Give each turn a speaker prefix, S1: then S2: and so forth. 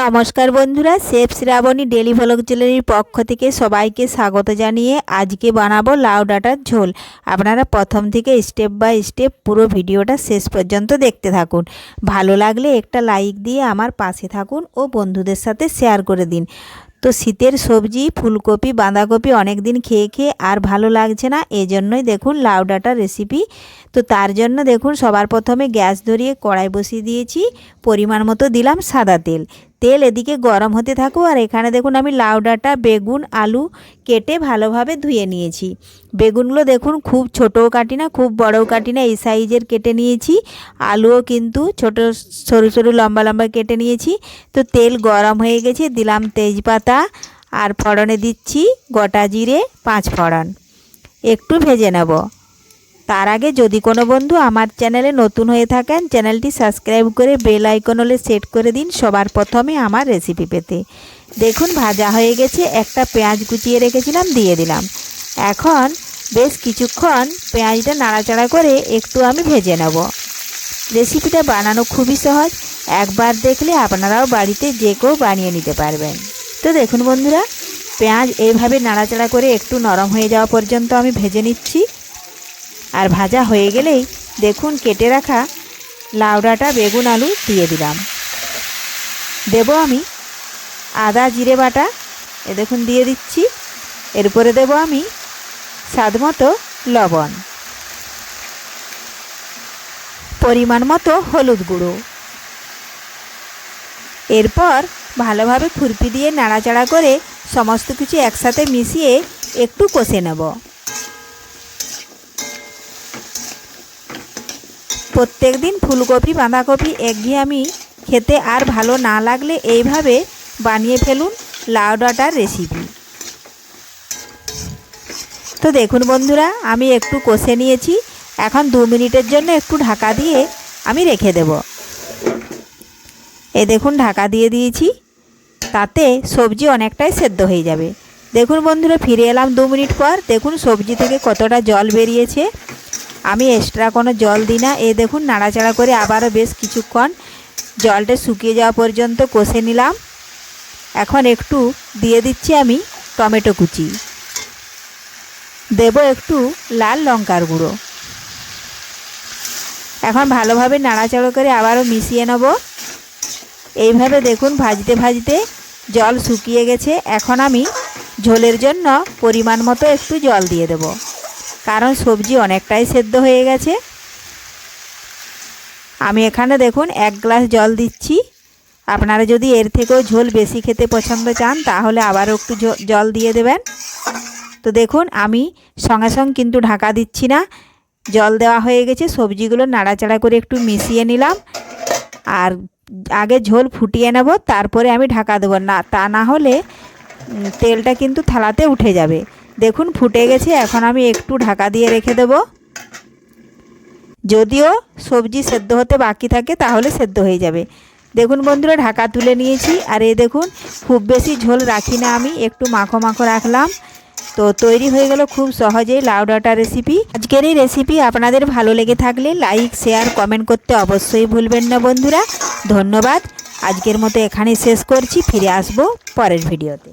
S1: নমস্কার বন্ধুরা, chef Shrabani daily vlog চ্যানেলের পক্ষ থেকে সবাইকে স্বাগত জানিয়ে আজকে বানাবো লাউ ডাঁটার ঝোল। আপনারা প্রথম থেকে স্টেপ বাই স্টেপ পুরো ভিডিওটা শেষ পর্যন্ত দেখতে থাকুন। ভালো লাগলে একটা লাইক দিয়ে আমার পাশে থাকুন ও বন্ধুদের সাথে শেয়ার করে দিন। তো শীতের সবজি ফুলকপি বাঁধাকপি অনেক দিন খেয়ে খেয়ে আর ভালো লাগছে না, এজন্যই দেখুন লাউ ডাঁটার রেসিপি। তো তার জন্য দেখুন সবার প্রথমে গ্যাস ধরিয়ে কড়াই বসিয়ে দিয়েছি, পরিমাণ মতো দিলাম সাদা তেল। তেল এদিকে গরম হতে থাকুক। আর এখানে দেখুন আমি লাউ ডাঁটা বেগুন আলু কেটে ভালোভাবে ধুয়ে নিয়েছি। বেগুনগুলো দেখুন খুব ছোটও কাটি না খুব বড়ও কাটি না, এই সাইজের কেটে নিয়েছি। আলুও কিন্তু ছোট সরু সরু লম্বা লম্বা কেটে নিয়েছি। তো তেল গরম হয়ে গেছে, দিলাম তেজপাতা আর ফোড়নে দিচ্ছি গোটা জিরে 5 ফোড়ন, একটু ভেজে নেব। তার আগে যদি কোনো বন্ধু আমার চ্যানেলে নতুন হয়ে থাকেন চ্যানেলটি সাবস্ক্রাইব করে বেল আইকন হলে সেট করে দিন সবার প্রথমে আমার রেসিপি পেতে। দেখুন ভাজা হয়ে গেছে, একটা পেঁয়াজ কুচিয়ে রেখেছিলাম দিয়ে দিলাম। এখন বেশ কিছুক্ষণ পেঁয়াজটা নাড়াচাড়া করে একটু আমি ভেজে নেব। রেসিপিটা বানানো খুবই সহজ, একবার দেখলে আপনারাও বাড়িতে যে কেউ বানিয়ে নিতে পারবেন। তো দেখুন বন্ধুরা, পেঁয়াজ এইভাবে নাড়াচাড়া করে একটু নরম হয়ে যাওয়া পর্যন্ত আমি ভেজে নিচ্ছি। আর ভাজা হয়ে গেলেই দেখুন কেটে রাখা লাউ ডাঁটা বেগুন আলু দিয়ে দিলাম। দেব আমি আদা জিরে বাটা, এ দেখুন দিয়ে দিচ্ছি। এরপরে দেব আমি স্বাদ মতো লবণ, পরিমাণ মতো হলুদ গুঁড়ো। এরপর ভালোভাবে খুরপি দিয়ে নাড়াচাড়া করে সমস্ত কিছু একসাথে মিশিয়ে একটু কষে নেব। প্রত্যেক দিন ফুলকপি বাঁধাকপি একঘেয়েমি খেতে আর ভালো না লাগলে এইভাবে বানিয়ে ফেলুন লাউ ডাঁটার রেসিপি। তো দেখুন বন্ধুরা, আমি একটু কষে নিয়েছি। এখন 2 মিনিটের জন্য একটু ঢাকা দিয়ে আমি রেখে দেব। এই দেখুন ঢাকা দিয়ে দিয়েছি, তাতে সবজি অনেকটাই সেদ্ধ হয়ে যাবে। দেখুন বন্ধুরা, ফিরে এলাম 2 মিনিট পর। দেখুন সবজি থেকে কতটা জল বেরিয়েছে, আমি এক্সট্রা কোনো জল দিই না। এই দেখুন নাড়াচাড়া করে আবারও বেশ কিছুক্ষণ জলটা শুকিয়ে যাওয়া পর্যন্ত কষে নিলাম। এখন একটু দিয়ে দিচ্ছি আমি টমেটো কুচি, দেব একটু লাল লঙ্কার গুঁড়ো। এখন ভালোভাবে নাড়াচাড়া করে আবারও মিশিয়ে নেব। এইভাবে দেখুন ভাজতে ভাজতে জল শুকিয়ে গেছে। এখন আমি ঝোলের জন্য পরিমাণ মতো একটু জল দিয়ে দেব, কারণ সবজি অনেকটাই সেদ্ধ হয়ে গেছে। আমি এখানে দেখুন 1 গ্লাস জল দিচ্ছি। আপনারা যদি এর থেকেও ঝোল বেশি খেতে পছন্দ চান তাহলে আবারও একটু জল দিয়ে দেবেন। তো দেখুন আমি সঙ্গে সঙ্গে কিন্তু ঢাকা দিচ্ছি না, জল দেওয়া হয়ে গেছে। সবজিগুলো নাড়াচাড়া করে একটু মিশিয়ে নিলাম। আর আগে ঝোল ফুটিয়ে নেব, তারপরে আমি ঢাকা দেবো, না তা না হলে তেলটা কিন্তু থালাতে উঠে যাবে। দেখুন ফুটে গেছে, এখন আমি একটু ঢাকা দিয়ে রেখে দেব। যদিও সবজি সেদ্ধ হতে বাকি থাকে তাহলে সেদ্ধ হয়ে যাবে। দেখুন বন্ধুরা, ঢাকা তুলে নিয়েছি। আর এই দেখুন খুব বেশি ঝোল রাখি না, আমি একটু মাখো মাখো রাখলাম। তো তৈরি হয়ে গেল খুব সহজেই লাউ ডাঁটা রেসিপি। আজকের এই রেসিপি আপনাদের ভালো লেগে থাকলে লাইক শেয়ার কমেন্ট করতে অবশ্যই ভুলবেন না বন্ধুরা। ধন্যবাদ। আজকের মতো এখানেই শেষ করছি, ফিরে আসবো পরের ভিডিওতে।